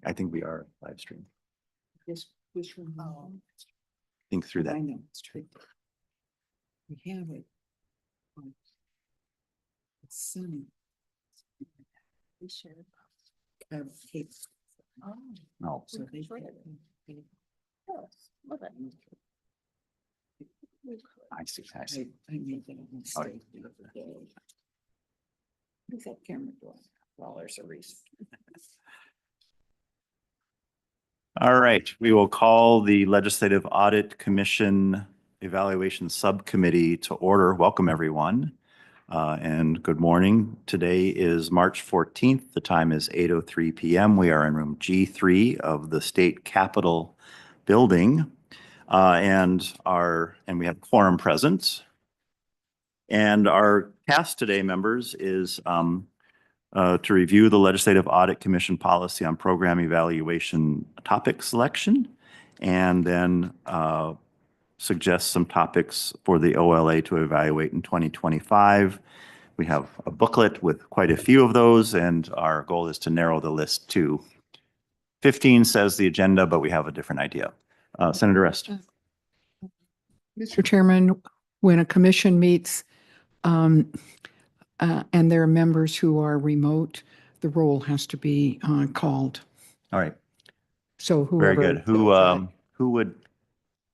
I think we are live stream. This room. Think through that. I know, it's true. We have it. It's sunny. We share. Cape. Oh. No. So they get it. I see. I see. I made that mistake the other day. What's that camera doing? Well, there's a reason. All right, we will call the Legislative Audit Commission Evaluation Subcommittee to order. Welcome, everyone, and good morning. Today is March 14th. The time is 8:03 p.m. We are in room G3 of the State Capitol building, and we have quorum present. And our task today, members, is to review the Legislative Audit Commission policy on program evaluation topic selection, and then suggest some topics for the OLA to evaluate in 2025. We have a booklet with quite a few of those, and our goal is to narrow the list to 15, says the agenda, but we have a different idea. Senator Rest. Mr. Chairman, when a commission meets and there are members who are remote, the roll has to be called. All right, So very whoever. good. Who would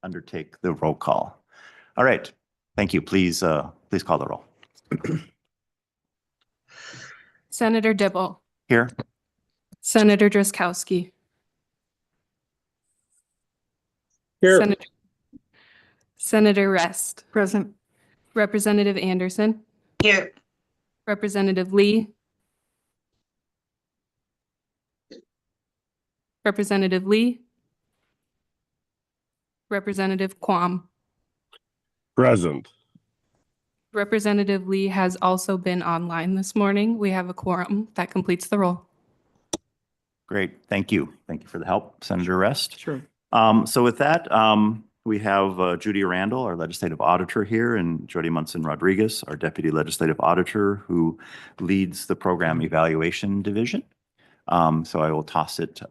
undertake the roll call? All right, thank you. Please call the roll. Senator Dibble. Here. Senator Drazkowski. Here. Senator Rest. Present. Representative Anderson. Here. Representative Lee. Representative Lee. Representative Quam. Present. Representative Lee has also been online this morning. We have a quorum. That completes the roll. Great, thank you. Thank you for the help, Senator Rest. Sure. So with that, we have Judy Randall, our legislative auditor here, and Jody Munson Rodriguez, our deputy legislative auditor, who leads the program evaluation division. So I will toss it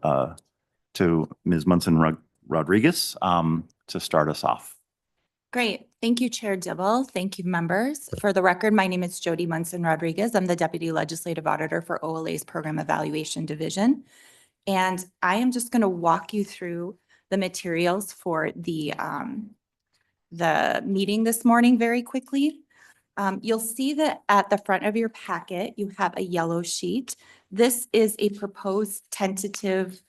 to Ms. Munson Rodriguez to start us off. Great. Thank you, Chair Dibble. Thank you, members. For the record, my name is Jody Munson Rodriguez. I'm the Deputy Legislative Auditor for OLA's Program Evaluation Division. And I am just going to walk you through the materials for the meeting this morning very quickly. You'll see that at the front of your packet, you have a yellow sheet. This is a proposed tentative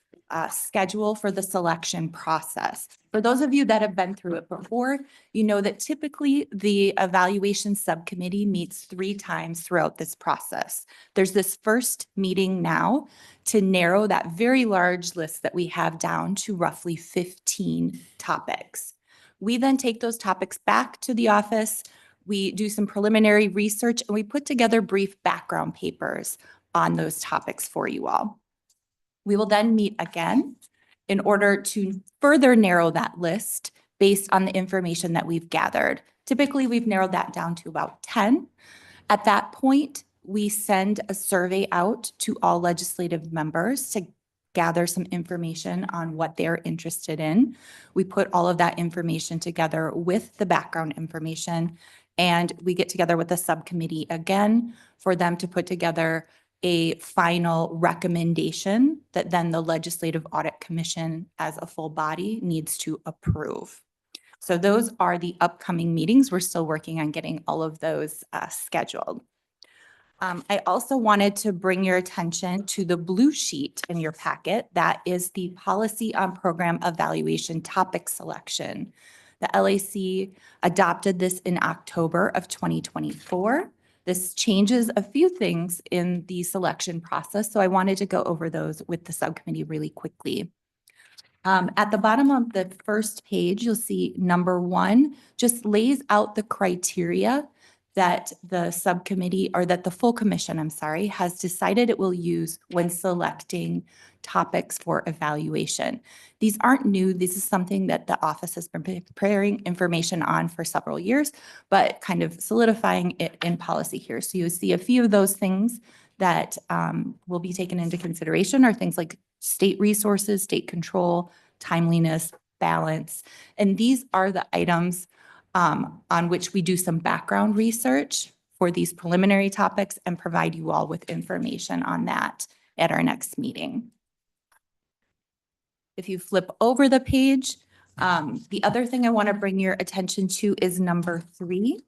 schedule for the selection process. For those of you that have been through it before, you know that typically the evaluation subcommittee meets 3 times throughout this process. There's this first meeting now to narrow that very large list that we have down to roughly 15 topics. We then take those topics back to the office. We do some preliminary research and we put together brief background papers on those topics for you all. We will then meet again in order to further narrow that list based on the information that we've gathered. Typically, we've narrowed that down to about 10. At that point, we send a survey out to all legislative members to gather some information on what they're interested in. We put all of that information together with the background information, and we get together with the subcommittee again for them to put together a final recommendation that then the Legislative Audit Commission as a full body needs to approve. So those are the upcoming meetings. We're still working on getting all of those scheduled. I also wanted to bring your attention to the blue sheet in your packet. That is the policy on program evaluation topic selection. The LAC adopted this in October of 2024. This changes a few things in the selection process, so I wanted to go over those with the subcommittee really quickly. At the bottom of the first page, you'll see number 1 just lays out the criteria that the subcommittee, or that the full commission, I'm sorry, has decided it will use when selecting topics for evaluation. These aren't new. This is something that the office has been preparing information on for several years, but kind of solidifying it in policy here. So you see a few of those things that will be taken into consideration are things like state resources, state control, timeliness, balance. And these are the items on which we do some background research for these preliminary topics and provide you all with information on that at our next meeting. If you flip over the page, the other thing I want to bring your attention to is number 3.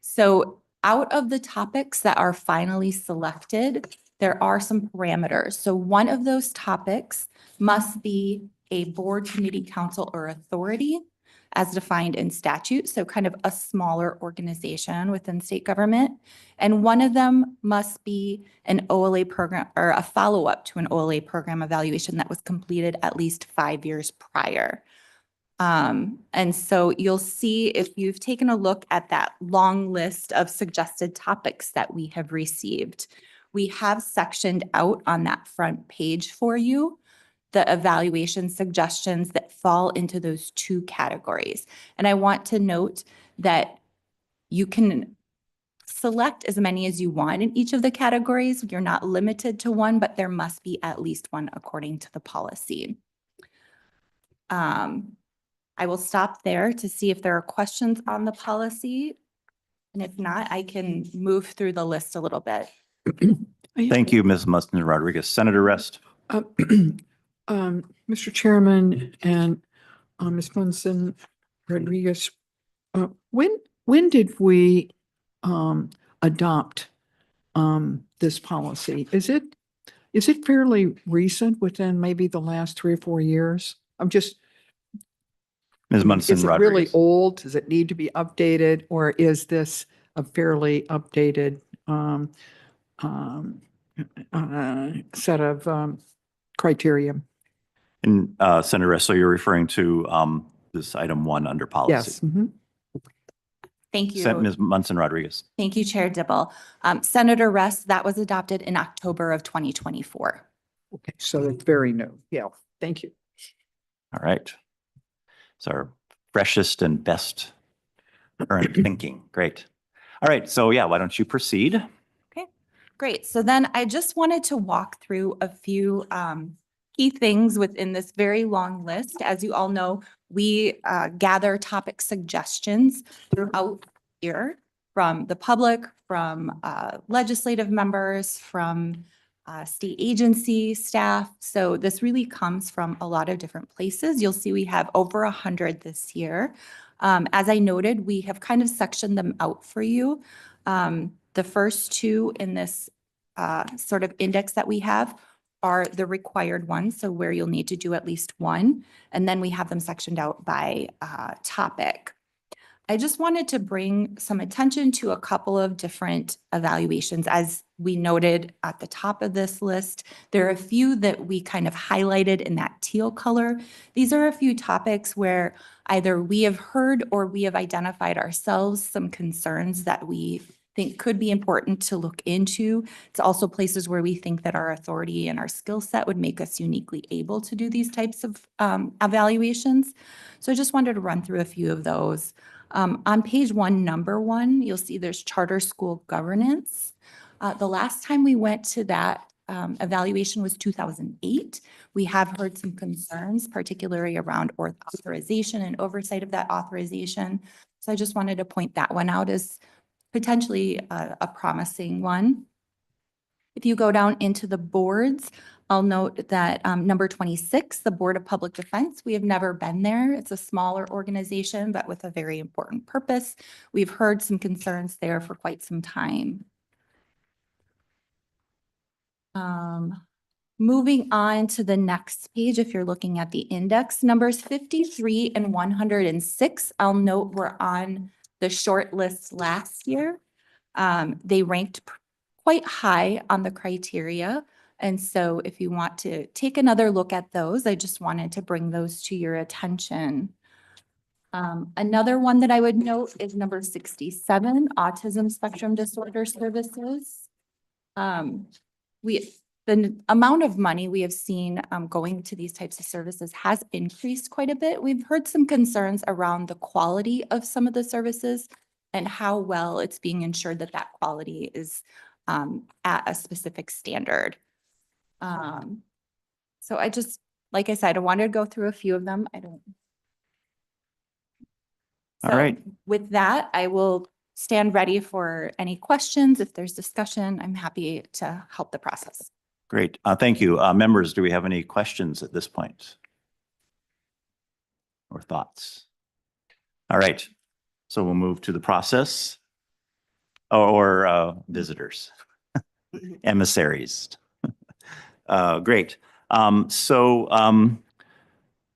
So out of the topics that are finally selected, there are some parameters. So one of those topics must be a board, committee, council, or authority as defined in statute. So kind of a smaller organization within state government. And one of them must be an OLA program or a follow-up to an OLA program evaluation that was completed at least 5 years prior. And so you'll see if you've taken a look at that long list of suggested topics that we have received, we have sectioned out on that front page for you the evaluation suggestions that fall into those 2 categories. And I want to note that you can select as many as you want in each of the categories. You're not limited to one, but there must be at least one according to the policy. I will stop there to see if there are questions on the policy. And if not, I can move through the list a little bit. Thank you, Ms. Mustin Rodriguez. Senator Rest. Mr. Chairman and Ms. Munson Rodriguez, when did we adopt this policy? Is it fairly recent, within maybe the last 3 or 4 years? Ms. Munson Is it really Rodriguez. old? Does it need to be updated, or is this a fairly updated set of criteria? And Senator Rest, so you're referring to this item 1 under policy? Yes. Mhm. Thank you. Ms. Munson Rodriguez. Thank you, Chair Dibble. Senator Rest, that was adopted in October of 2024. Okay, so it's very new. Yeah, thank you. All right. It's our freshest and best current thinking. Great. All right. So yeah, why don't you proceed? Okay, great. So then I just wanted to walk through a few key things within this very long list. As you all know, we gather topic suggestions throughout here from the public, from legislative members, from state agency staff. So this really comes from a lot of different places. You'll see we have over 100 this year. As I noted, we have kind of sectioned them out for you. The first 2 in this sort of index that we have are the required ones, so where you'll need to do at least 1. And then we have them sectioned out by topic. I just wanted to bring some attention to a couple of different evaluations. As we noted at the top of this list, there are a few that we kind of highlighted in that teal color. These are a few topics where either we have heard or we have identified ourselves some concerns that we think could be important to look into. It's also places where we think that our authority and our skill set would make us uniquely able to do these types of evaluations. So I just wanted to run through a few of those. On page 1, number 1, you'll see there's charter school governance. The last time we went to that evaluation was 2008. We have heard some concerns, particularly around authorization and oversight of that authorization. So I just wanted to point that one out as potentially a promising one. If you go down into the boards, I'll note that number 26, the Board of Public Defense, we have never been there. It's a smaller organization, but with a very important purpose. We've heard some concerns there for quite some time. Moving on to the next page, if you're looking at the index, numbers 53 and 106, I'll note were on the short list last year. They ranked quite high on the criteria. And so if you want to take another look at those, I just wanted to bring those to your attention. Another one that I would note is number 67, Autism Spectrum Disorder Services. The amount of money we have seen going to these types of services has increased quite a bit. We've heard some concerns around the quality of some of the services and how well it's being ensured that that quality is at a specific standard. So I just, like I said, I wanted to go through a few of them. I don't. All So right. with that, I will stand ready for any questions. If there's discussion, I'm happy to help the process. Great. Thank you. Members, do we have any questions at this point? Or thoughts? All right. So we'll move to the process or visitors, emissaries. Great.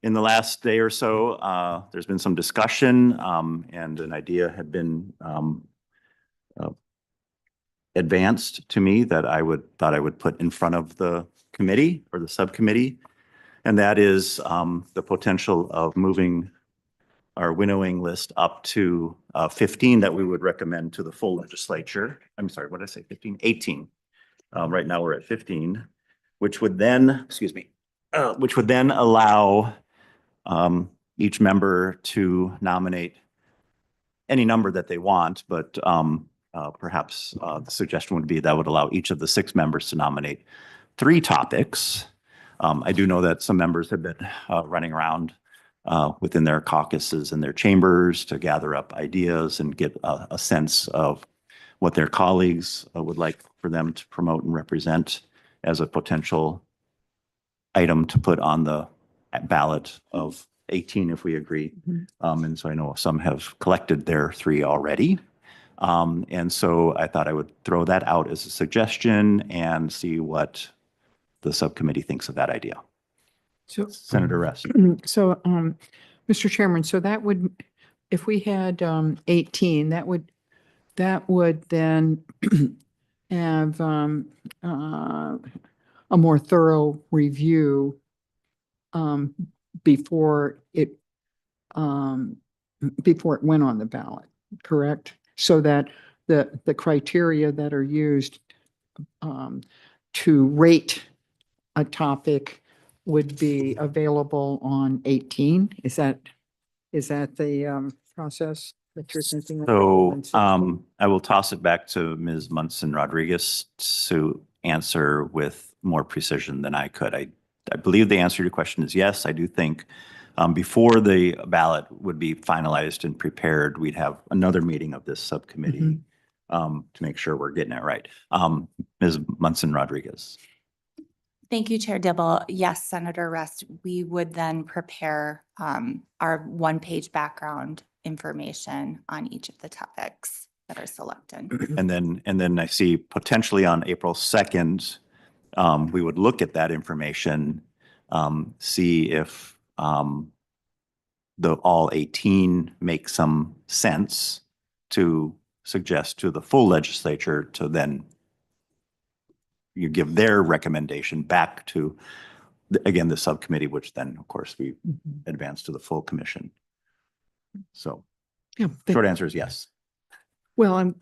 In the last day or so, there's been some discussion and an idea had been advanced to me that thought I would put in front of the committee or the subcommittee. And that is the potential of moving our winnowing list up to 15 that we would recommend to the full legislature. I'm sorry, what did I say? 15? 18. Right now we're at 15, which would then, excuse me, which would then allow each member to nominate any number that they want, but perhaps the suggestion would be that would allow each of the 6 members to nominate 3 topics. I do know that some members have been running around within their caucuses and their chambers to gather up ideas and get a sense of what their colleagues would like for them to promote and represent as a potential item to put on the ballot of 18 if we agree. And so I know some have collected their 3 already. And so I thought I would throw that out as a suggestion and see what the subcommittee thinks of that idea. So, Senator Rest. so, Mr. Chairman, so that would, if we had 18, that would then have a more thorough review before it went on the ballot, correct? So that the criteria that are used to rate a topic would be available on 18. Is that the process that you're thinking of? So I will toss it back to Ms. Munson Rodriguez to answer with more precision than I could. I believe the answer to your question is yes. I do think before the ballot would be finalized and prepared, we'd have another meeting of this subcommittee to make sure we're getting it right. Ms. Munson Rodriguez. Thank you, Chair Dibble. Yes, Senator Rest, we would then prepare our one-page background information on each of the topics that are selected. And then I see potentially on April 2nd, we would look at that information, see if the all 18 make some sense to suggest to the full legislature to then you give their recommendation back to, again, the subcommittee, which then, of course, we advance to the full commission. So Yeah, short answer is yes. well,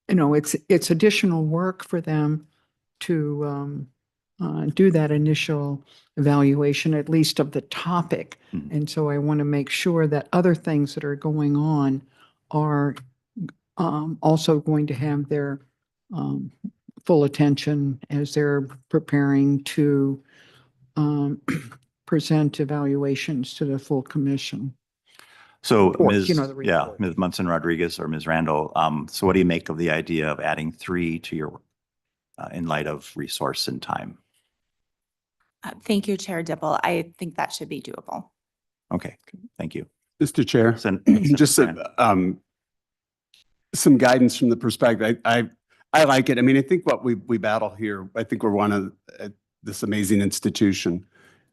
it's additional work for them to do that initial evaluation, at least of the topic. And so I want to make sure that other things that are going on are also going to have their full attention as they're preparing to present evaluations to the full commission. So Report, Ms. the report. Ms. Munson Rodriguez or Ms. Randall, so what do you make of the idea of adding 3 to your in light of resource and time? Thank you, Chair Dibble. I think that should be doable. Okay, thank you. Mr. Chair, just some guidance from the perspective. I like it. I mean, I think what we battle here, I think we're one of this amazing institution,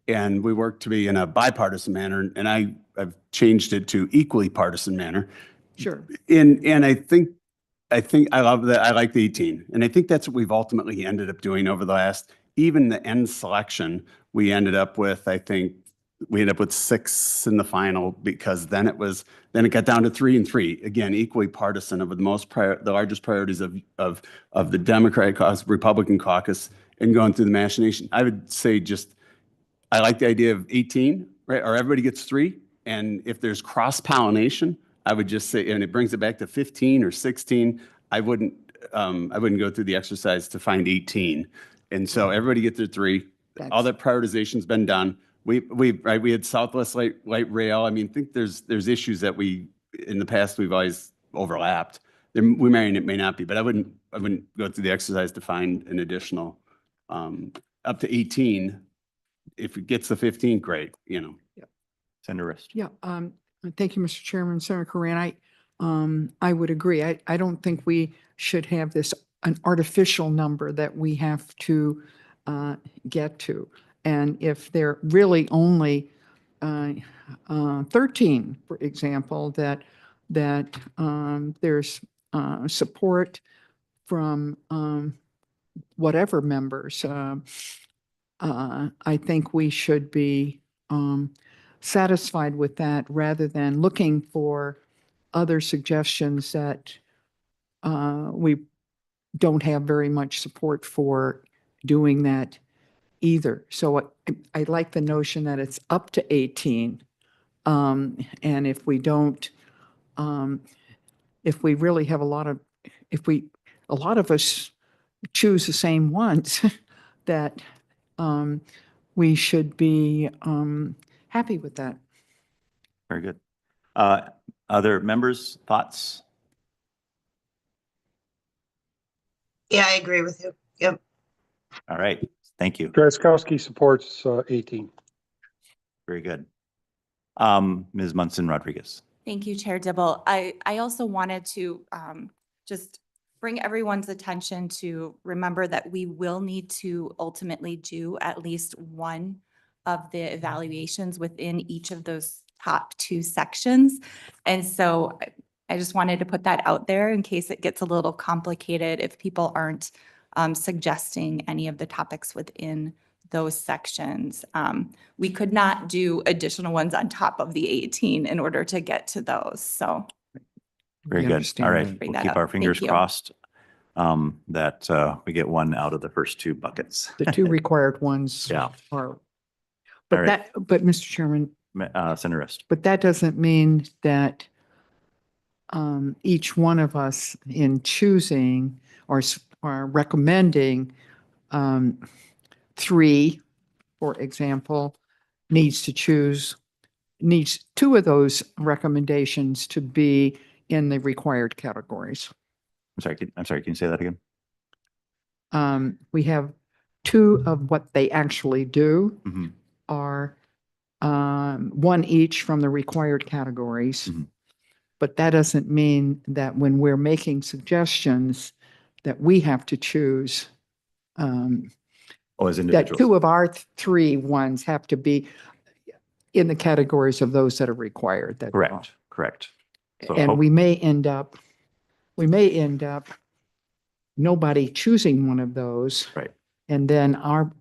and we work to be in a bipartisan manner, and I've changed it to equally partisan manner. Sure. And I think I love that. I like the 18, and I think that's what we've ultimately ended up doing over the last, even the end selection, we ended up with, I think, we ended up with 6 in the final because then it got down to 3 and 3. Again, equally partisan of the largest priorities of the Democratic caucus, Republican caucus, and going through the machination. I would say I like the idea of 18, right? Or everybody gets 3. And if there's cross-pollination, I would just say, and it brings it back to 15 or 16, I wouldn't go through the exercise to find 18. And so everybody gets their 3. all that prioritization's been done. Right, we had Southwest Light Rail. I mean, I think there's issues that in the past, we've always overlapped. We may not be, but I wouldn't go through the exercise to find an additional, up to 18. If it gets to 15, great, Senator Rist. Yeah, thank you, Mr. Chairman. Senator Coran, I would agree. I don't think we should have an artificial number that we have to get to. And if they're really only 13, for example, that there's support from whatever members, I think we should be satisfied with that rather than looking for other suggestions that we don't have very much support for doing that either. So I like the notion that it's up to 18. And if we don't, if we really have a lot of us choose the same ones, that we should be happy with that. Very good. Other members, thoughts? Yeah, I agree with you. Yep. All right. Thank you. Drazkowski supports 18. Very good. Ms. Munson Rodriguez. Thank you, Chair Dibble. I also wanted to just bring everyone's attention to remember that we will need to ultimately do at least one of the evaluations within each of those top 2 sections. And so I just wanted to put that out there in case it gets a little complicated if people aren't suggesting any of the topics within those sections. We could not do additional ones on top of the 18 in order to get to those. So Very We good. understand All that. right. Bring We'll that keep up. our fingers Thank you. crossed that we get one out of the first 2 buckets. The 2 required ones Yeah. are, but All right. but Mr. Chairman, Senator Rist. but that doesn't mean that each one of us in choosing or recommending 3, for example, needs 2 of those recommendations to be in the required categories. I'm sorry. Can you say that again? We have 2 of what they actually do Mhm. are 1 each from the required categories. Mhm. But that doesn't mean that when we're making suggestions that we have to choose, Oh, as that individuals. 2 of our 3 ones have to be in the categories of those that are required. That's all. Correct. So And we may end up nobody choosing one of those. Right. And then our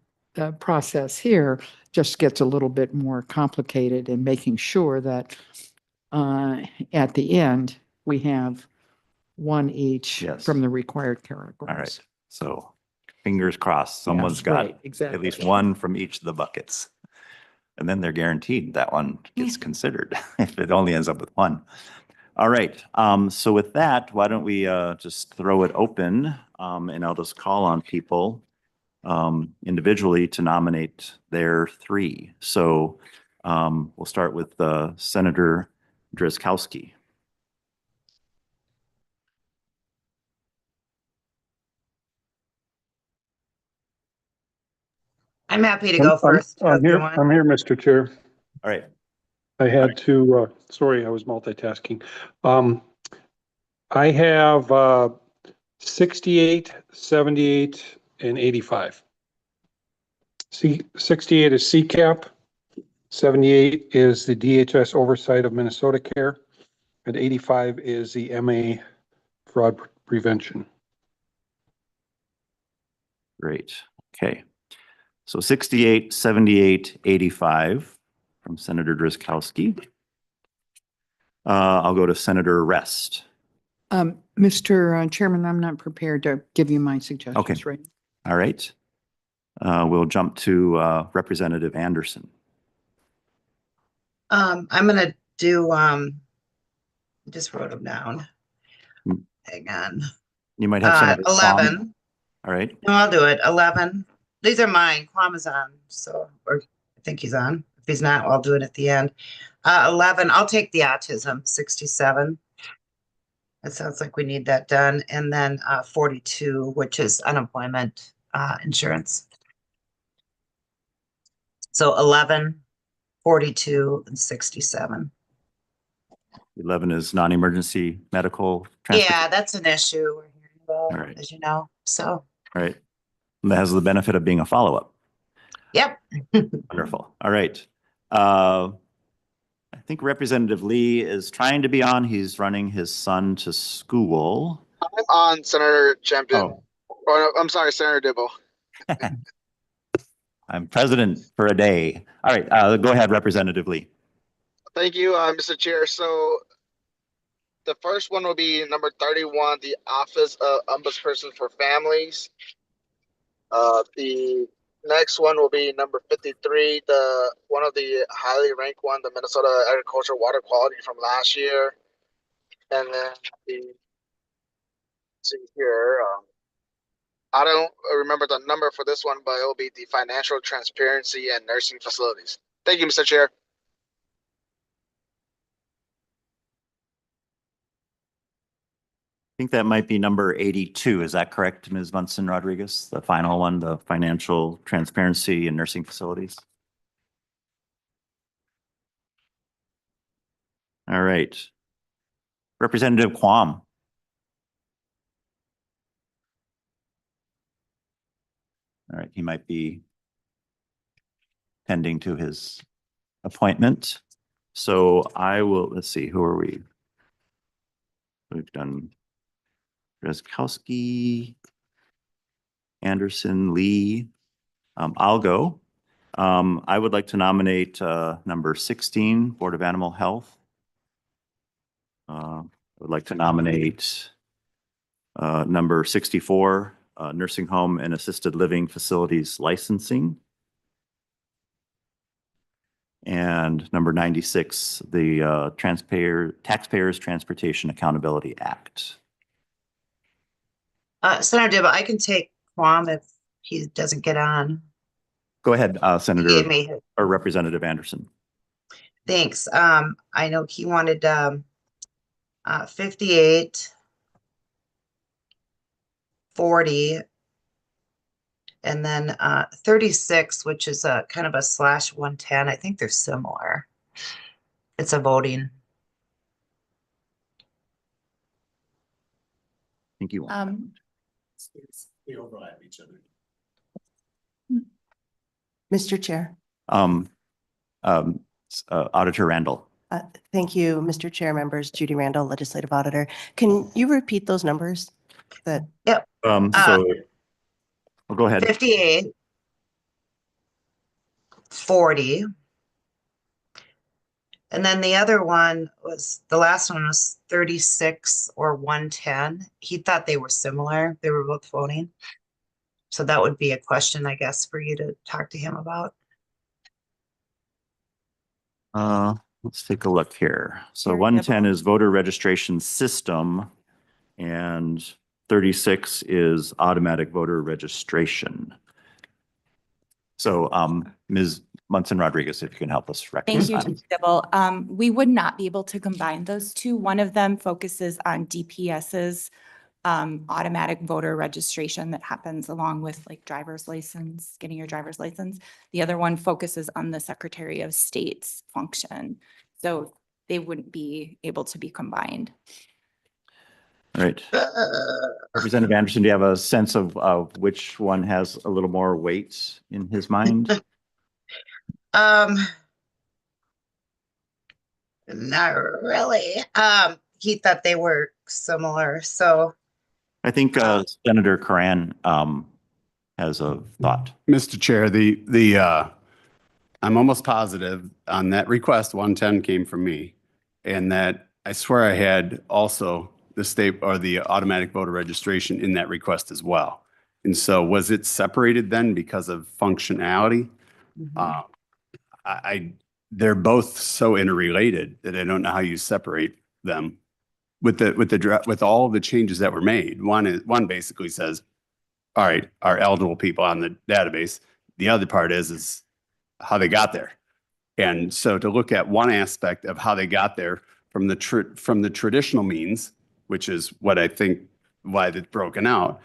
process here just gets a little bit more complicated in making sure that at the end, we have 1 each Yes. from the required categories. All right. So fingers crossed, someone's Yeah, got right, exactly. at least 1 from each of the buckets. And then they're guaranteed that one gets considered if it only ends up with 1. All right. So with that, why don't we just throw it open and I'll just call on people individually to nominate their 3. So we'll start with Senator Drazkowski. I'm happy to go first. I'm here, everyone. I'm here, Mr. Chair. All right. I had to, sorry, I was multitasking. I have 68, 78, and 85. 68 is CCAP, 78 is the DHS oversight of Minnesota Care, and 85 is the MA fraud prevention. Great. Okay. So 68, 78, 85 from Senator Drazkowski. I'll go to Senator Rest. Mr. Chairman, I'm not prepared to give you my suggestions, right? All right. We'll jump to Representative Anderson. I'm gonna do, just wrote them down. Hang on. You might have Senator Song. 11. All right. No, I'll do it. 11, these are mine. Kwam is on, so, or I think he's on. If he's not, I'll do it at the end. 11, I'll take the autism, 67. It sounds like we need that done. And then 42, which is unemployment insurance. So 11, 42, and 67. 11 is non-emergency medical Yeah, transportation. that's an issue we're hearing about, All right. as you know. So, Right. And that has the benefit of being a follow-up. yep. Wonderful. All right. I think Representative Lee is trying to be on. He's running his son to school. I'm on, Senator Champion. Oh, Or, no, I'm sorry, Senator Dibble. I'm president for a day. All right, go ahead, Representative Lee. Thank you, Mr. Chair. So the first one will be number 31, the Office of Ombudsperson for Families. The next one will be number 53, the one of the highly ranked one, the Minnesota Agricultural Water Quality from last year. And then let's see here. I don't remember the number for this one, but it will be the Financial Transparency and Nursing Facilities. Thank you, Mr. Chair. I think that might be number 82. Is that correct, Ms. Munson Rodriguez? The final one, the Financial Transparency and Nursing Facilities? All right. Representative Quam. All right, he might be tending to his appointment. So I will, let's see, who are we? We've done Drazkowski, Anderson, Lee. I'll go. I would like to nominate number 16, Board of Animal Health. I would like to nominate number 64, Nursing Home and Assisted Living Facilities Licensing. And number 96, the Taxpayers Transportation Accountability Act. Senator Dibble, I can take Kwam if he doesn't get on. Go ahead, He Senator gave me, or Representative Anderson. thanks. I know he wanted 58, 40, and then 36, which is a kind of a /110. I think they're similar. It's a voting. I think you want. They overlap each other. Mr. Chair. Auditor Randall. Thank you, Mr. Chair, members. Judy Randall, Legislative Auditor. Can you repeat those numbers? That Yep. So well, go ahead. 58, 40. And then the other one was, the last one was 36 or 110. He thought they were similar. They were both voting. So that would be a question, I guess, for you to talk to him about. Let's take a look here. So Here, 110 is voter registration system and 36 is automatic voter registration. So Ms. Munson Rodriguez, if you can help us Thank you, reconcile. Dibble. We would not be able to combine those two. One of them focuses on DPS's automatic voter registration that happens along with like driver's license, getting your driver's license. The other one focuses on the Secretary of State's function. So they wouldn't be able to be combined. All right. Representative Anderson, do you have a sense of which one has a little more weight in his mind? Not really. He thought they were similar, so. I think Senator Karan has a thought. Mr. Chair, I'm almost positive on that request, 110 came from me. And that I swear I had also the state or the automatic voter registration in that request as well. And so was it separated then because of functionality? They're both so interrelated that I don't know how you separate them with all of the changes that were made. One basically says all right, are eligible people on the database. The other part is how they got there. And so to look at one aspect of how they got there from the traditional means, which is what I think why it's broken out,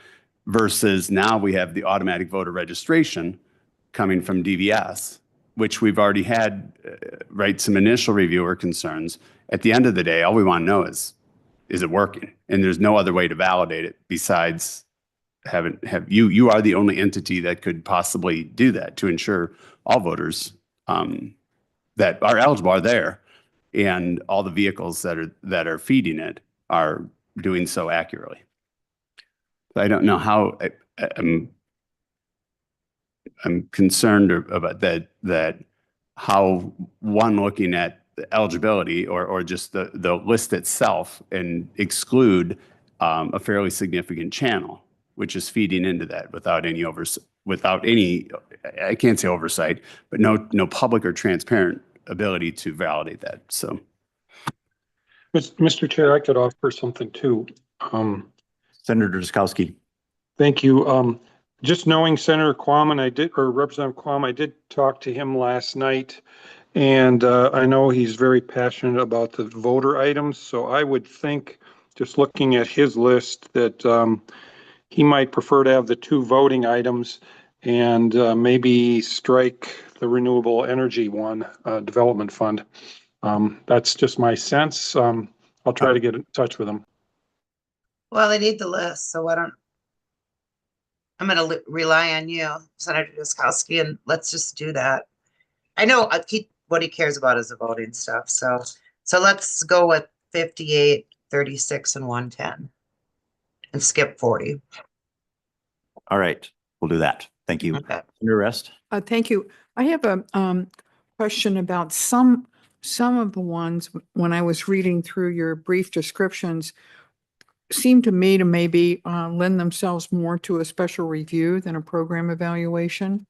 versus now we have the automatic voter registration coming from DVS, which we've already had, right, some initial reviewer concerns. At the end of the day, all we want to know is it working? And there's no other way to validate it besides you are the only entity that could possibly do that to ensure all voters that are eligible are there, and all the vehicles that are feeding it are doing so accurately. I don't know how I'm concerned about that how one looking at the eligibility or just the list itself and exclude a fairly significant channel, which is feeding into that without any I can't say oversight, but no public or transparent ability to validate that. So, Mr. Chair, I could offer something too. Senator Drazkowski. Thank you. Just knowing Senator Quam, or Representative Quam, I did talk to him last night, and I know he's very passionate about the voter items. So I would think, just looking at his list, that he might prefer to have the 2 voting items and maybe strike the renewable energy one, development fund. That's just my sense. I'll try to get in touch with him. Well, they need the list, so I'm going to rely on you, Senator Drazkowski, and let's just do that. I know what he cares about is the voting stuff. So let's go with 58, 36, and 110 and skip 40. All right, we'll do that. Thank you. Okay. Senator Rest. Thank you. I have a question about some of the ones when I was reading through your brief descriptions seem to me to maybe lend themselves more to a special review than a program evaluation.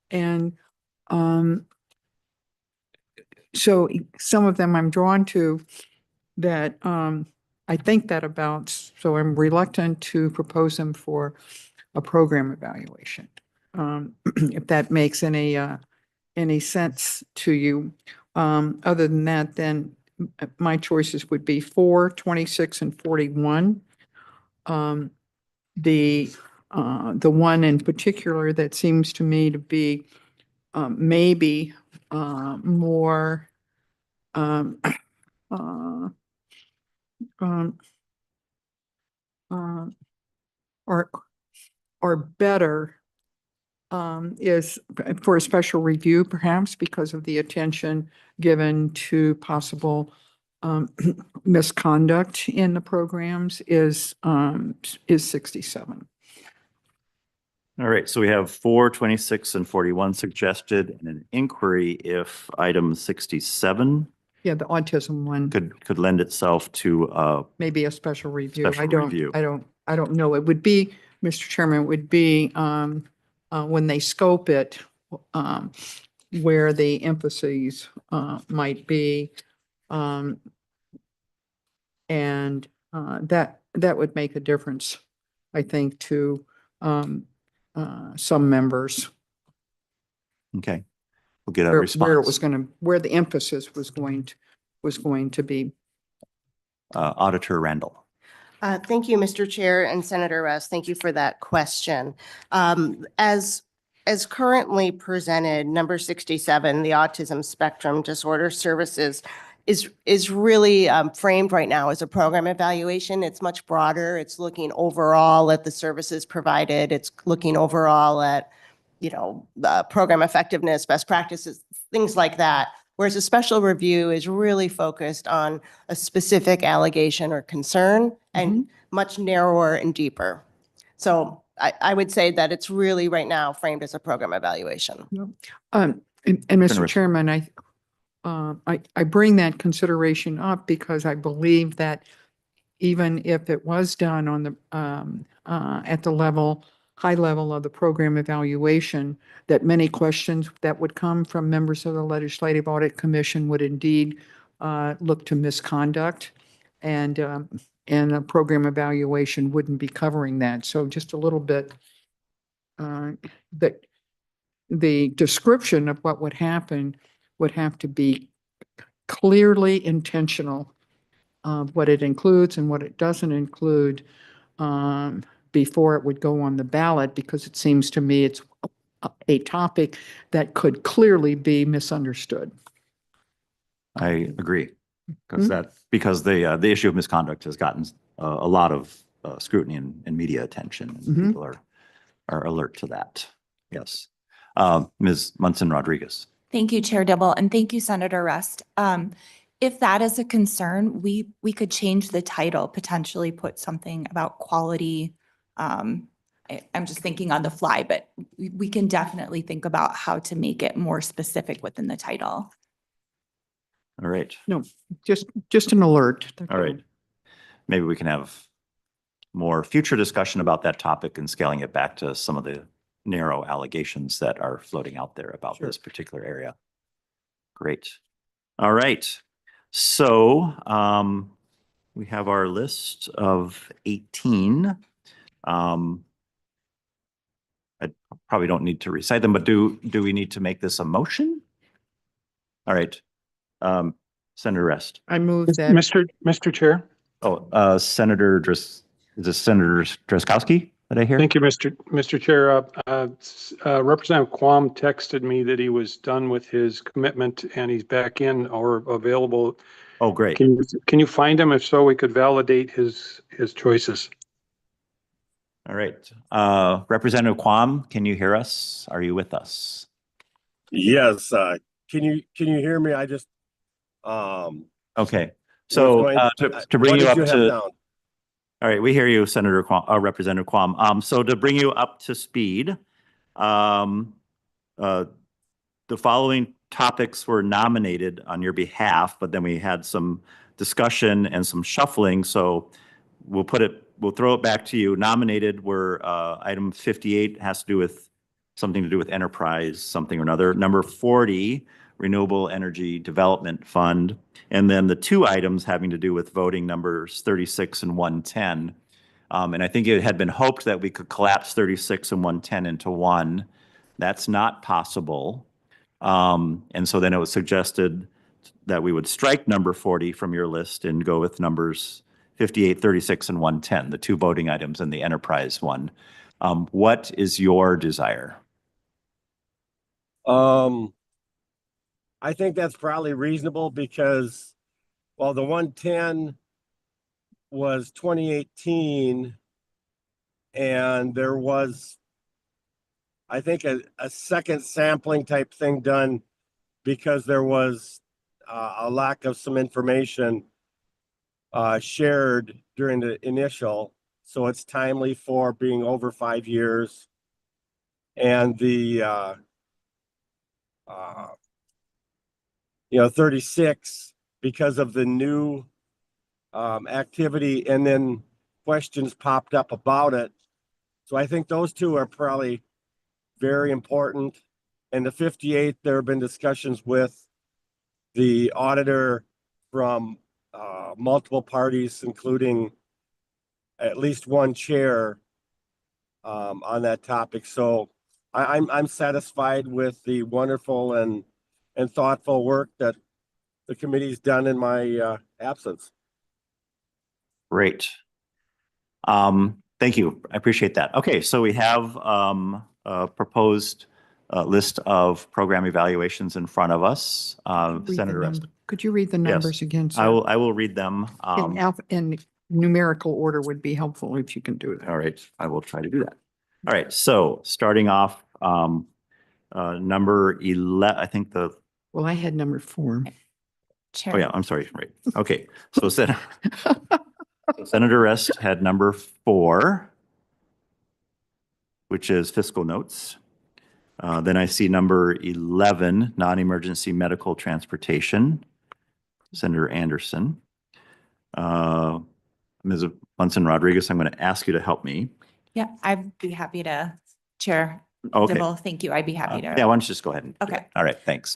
And so some of them I'm drawn to that I think that about, so I'm reluctant to propose them for a program evaluation. If that makes any sense to you. Other than that, then my choices would be 4, 26, and 41. The one in particular that seems to me to be maybe more or better is for a special review, perhaps because of the attention given to possible misconduct in the programs is 67. All right, so we have 4, 26, and 41 suggested, and an inquiry if item 67 Yeah, the autism one, could lend itself to maybe a special review. Special review. I don't know. It would be, Mr. Chairman, it would be when they scope it, where the emphases might be. And that would make a difference, I think, to some members. Okay, we'll get a Where response. it was where the emphasis was going to be. Auditor Randall. Thank you, Mr. Chair and Senator Russ. Thank you for that question. As currently presented, number 67, the Autism Spectrum Disorder Services is really framed right now as a program evaluation. It's much broader. It's looking overall at the services provided. It's looking overall at, program effectiveness, best practices, things like that. Whereas a special review is really focused on a specific allegation or concern and much narrower and deeper. So I would say that it's really right now framed as a program evaluation. And Mr. Senator. Chairman, I bring that consideration up because I believe that even if it was done on the at the high level of the program evaluation, that many questions that would come from members of the Legislative Audit Commission would indeed look to misconduct, and a program evaluation wouldn't be covering that. So just a little bit that the description of what would happen would have to be clearly intentional of what it includes and what it doesn't include before it would go on the ballot, because it seems to me it's a topic that could clearly be misunderstood. I agree. Hmm. Because the issue of misconduct has gotten a lot of scrutiny and media attention. And Mhm. people are alert to that. Yes. Ms. Munson Rodriguez. Thank you, Chair Dibble, and thank you, Senator Rust. If that is a concern, we could change the title, potentially put something about quality. I'm just thinking on the fly, but we can definitely think about how to make it more specific within the title. All right. No, just an alert. That's All right. Maybe we can have more future discussion about that topic and scaling it back to some of the narrow allegations that are floating out there about Sure. this particular area. Great. All right. So we have our list of 18. I probably don't need to recite them, but do we need to make this a motion? All right. Senator Rest. I move that. Mr. Chair. Oh, Senator is this Senator Drazkowski that I hear? Thank you, Mr. Chair. Representative Quam texted me that he was done with his commitment and he's back in or available. Oh, great. Can you find him? If so, we could validate his choices. All right. Representative Quam, can you hear us? Are you with us? Yes, can you hear me? I just, Okay. So to bring you up to, all right, we hear you, Senator Quam, Representative Quam. So to bring you up to speed, the following topics were nominated on your behalf, but then we had some discussion and some shuffling. So we'll throw it back to you. Nominated were item 58 has to do with something to do with enterprise, something or another. Number 40, Renewable Energy Development Fund. And then the two items having to do with voting, numbers 36 and 110. And I think it had been hoped that we could collapse 36 and 110 into one. That's not possible. And so then it was suggested that we would strike number 40 from your list and go with numbers 58, 36, and 110, the two voting items in the enterprise one. What is your desire? I think that's probably reasonable because, well, the 110 was 2018 and there was, I think, a second sampling type thing done because there was a lack of some information shared during the initial. So it's timely for being over 5 years. And the 36 because of the new activity, and then questions popped up about it. So I think those two are probably very important. And the 58, there have been discussions with the auditor from multiple parties, including at least one chair on that topic. So I'm satisfied with the wonderful and thoughtful work that the committee's done in my absence. Great. Thank you. I appreciate that. Okay, so we have a proposed list of program evaluations in front of us. Senator Rest. Could you read the numbers again, sir? I will read them. In numerical order would be helpful if you can do that. All right, I will try to do that. All right, so starting off, number 11, I think Well, I had number 4. oh yeah, I'm sorry, right. Okay, so Senator Rest had number 4, which is fiscal notes. Then I see number 11, non-emergency medical transportation, Senator Anderson. Ms. Munson Rodriguez, I'm going to ask you to help me. Yeah, I'd be happy to, Chair Okay. Dibble, thank you. I'd be happy to. Yeah, why don't you just go ahead and do Okay. it. All right, thanks.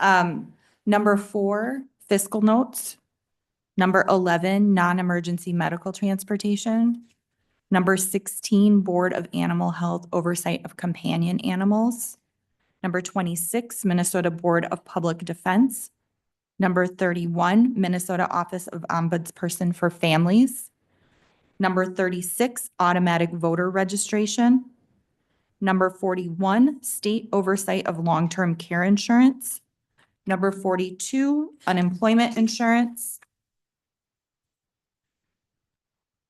Number 4, fiscal notes. Number 11, non-emergency medical transportation. Number 16, Board of Animal Health Oversight of Companion Animals. Number 26, Minnesota Board of Public Defense. Number 31, Minnesota Office of Ombudsperson for Families. Number 36, Automatic Voter Registration. Number 41, State Oversight of Long-Term Care Insurance. Number 42, Unemployment Insurance.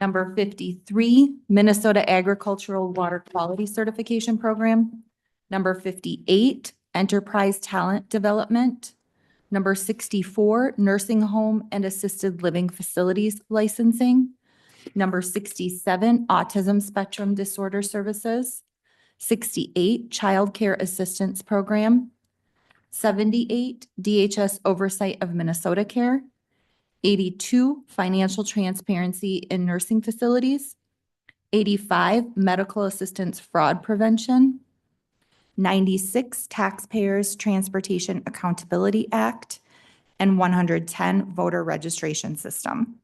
Number 53, Minnesota Agricultural Water Quality Certification Program. Number 58, Enterprise Talent Development. Number 64, Nursing Home and Assisted Living Facilities Licensing. Number 67, Autism Spectrum Disorder Services. 68, Child Care Assistance Program. 78, DHS Oversight of Minnesota Care. 82, Financial Transparency in Nursing Facilities. 85, Medical Assistance Fraud Prevention. 96, Taxpayers Transportation Accountability Act. And 110, Voter Registration System.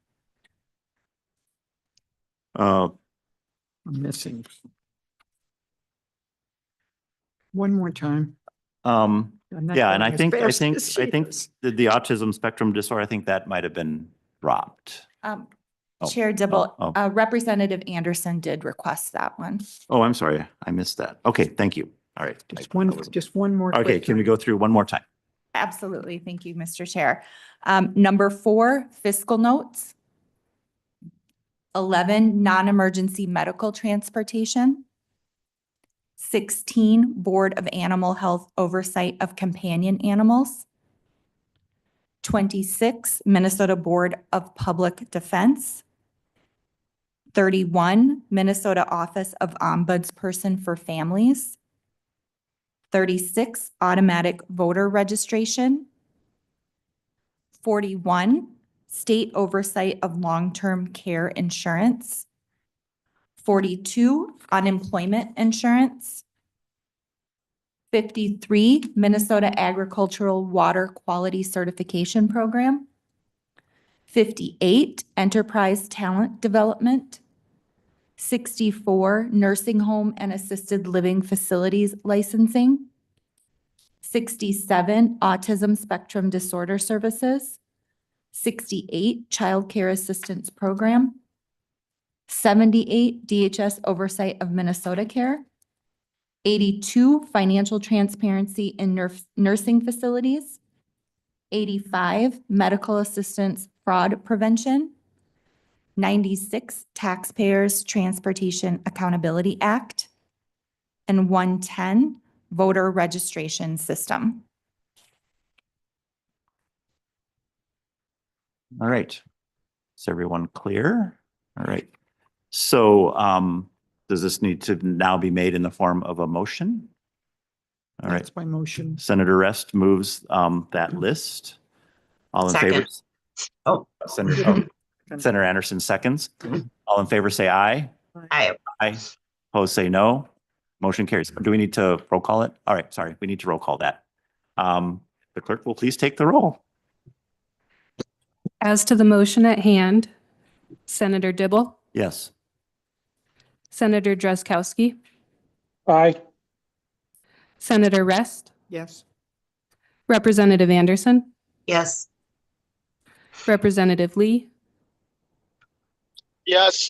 Uh, I'm missing. One more time. um, I'm not yeah, and going I as think, fast as she is. the autism spectrum disorder, I think that might have been dropped. Oh, Chair Dibble, oh, oh. Representative Anderson did request that one. Oh, I'm sorry. I missed that. Okay, thank you. All right. Just one more. Okay, quick can we time. go through one more time? Absolutely. Thank you, Mr. Chair. Number 4, fiscal notes. 11, non-emergency medical transportation. 16, Board of Animal Health Oversight of Companion Animals. 26, Minnesota Board of Public Defense. 31, Minnesota Office of Ombudsperson for Families. 36, Automatic Voter Registration. 41, State Oversight of Long-Term Care Insurance. 42, Unemployment Insurance. 53, Minnesota Agricultural Water Quality Certification Program. 58, Enterprise Talent Development. 64, Nursing Home and Assisted Living Facilities Licensing. 67, Autism Spectrum Disorder Services. 68, Child Care Assistance Program. 78, DHS Oversight of Minnesota Care. 82, Financial Transparency in Nursing Facilities. 85, Medical Assistance Fraud Prevention. 96, Taxpayers Transportation Accountability Act. And 110, Voter Registration System. All right. Is everyone clear? All right. So does this need to now be made in the form of a motion? All right. That's my motion. Senator Rest moves that list. All in favor? Second. Oh. Senator Anderson seconds. All in favor, say aye. I, Aye. Opposed, say no. Motion carries. Do we need to roll call it? All right, sorry, we need to roll call that. The clerk will please take the roll. As to the motion at hand, Senator Dibble, Yes. Senator Drazkowski, Aye. Senator Rest, Yes. Representative Anderson, yes. Representative Lee, Yes.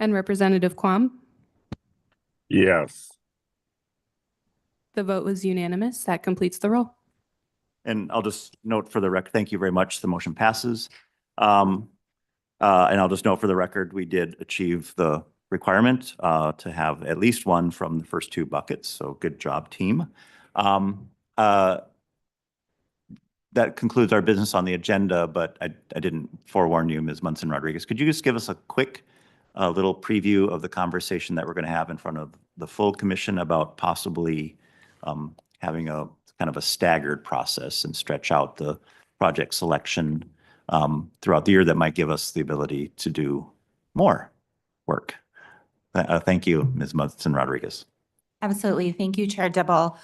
and Representative Quam. Yes. The vote was unanimous. That completes the roll. And I'll just note for the record, thank you very much. The motion passes. And I'll just note for the record, we did achieve the requirement to have at least one from the first two buckets. So good job, team. That concludes our business on the agenda, but I didn't forewarn you, Ms. Munson Rodriguez. Could you just give us a quick little preview of the conversation that we're going to have in front of the full commission about possibly having a kind of a staggered process and stretch out the project selection throughout the year that might give us the ability to do more work? Thank you, Ms. Munson Rodriguez. Absolutely. Thank you, Chair Dibble.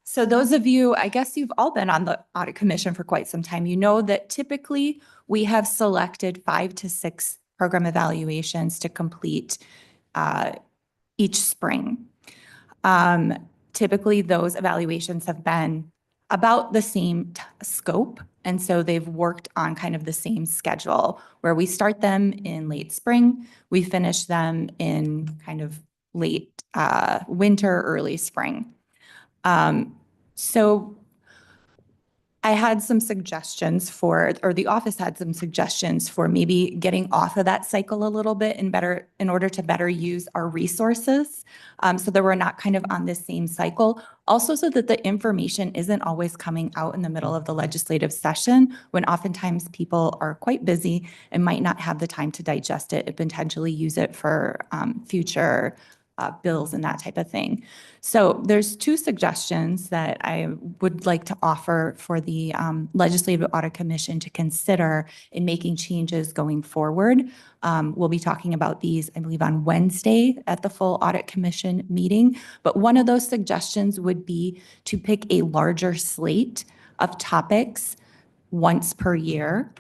So those of you, I guess you've all been on the Audit Commission for quite some time. You know that typically we have selected 5 to 6 program evaluations to complete each spring. Typically, those evaluations have been about the same scope. And so they've worked on kind of the same schedule where we start them in late spring, we finish them in kind of late winter, early spring. So I had some suggestions for, or the office had some suggestions for maybe getting off of that cycle a little bit and better, in order to better use our resources. So that we're not kind of on this same cycle. Also, so that the information isn't always coming out in the middle of the legislative session when oftentimes people are quite busy and might not have the time to digest it and potentially use it for future bills and that type of thing. So there's two suggestions that I would like to offer for the Legislative Audit Commission to consider in making changes going forward. We'll be talking about these, I believe, on Wednesday at the full Audit Commission meeting. But one of those suggestions would be to pick a larger slate of topics once per year,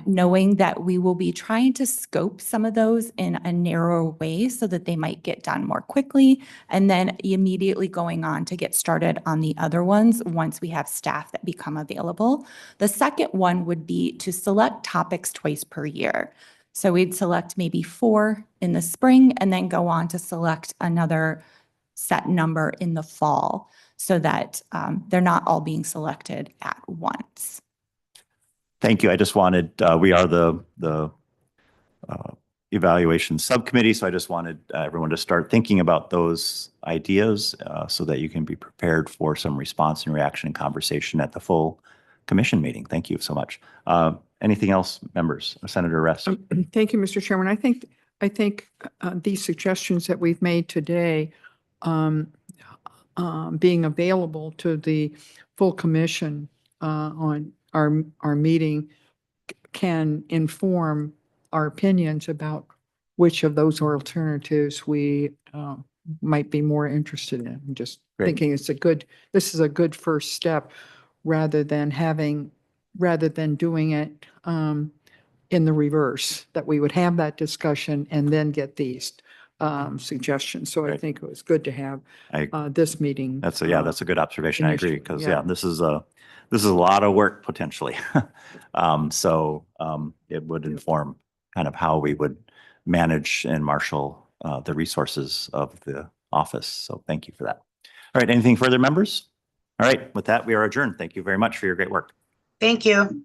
knowing that we will be trying to scope some of those in a narrower way so that they might get done more quickly, and then immediately going on to get started on the other ones once we have staff that become available. The second one would be to select topics twice per year. So we'd select maybe 4 in the spring and then go on to select another set number in the fall so that they're not all being selected at once. Thank you. I just wanted, we are the evaluation subcommittee, so I just wanted everyone to start thinking about those ideas so that you can be prepared for some response and reaction and conversation at the full commission meeting. Thank you so much. Anything else, members? Senator Rest. Thank you, Mr. Chairman. I think these suggestions that we've made today, being available to the full commission on our meeting, can inform our opinions about which of those alternatives we might be more interested in. I'm just Great. thinking this is a good first step rather than doing it in the reverse, that we would have that discussion and then get these suggestions. So I Right. think it was good to have I- this meeting. That's a good observation. I agree, initially, because yeah. this is a lot of work potentially. So it would inform kind of how we would manage and marshal the resources of the office. So thank you for that. All right, anything further, members? All right, with that, we are adjourned. Thank you very much for your great work. Thank you.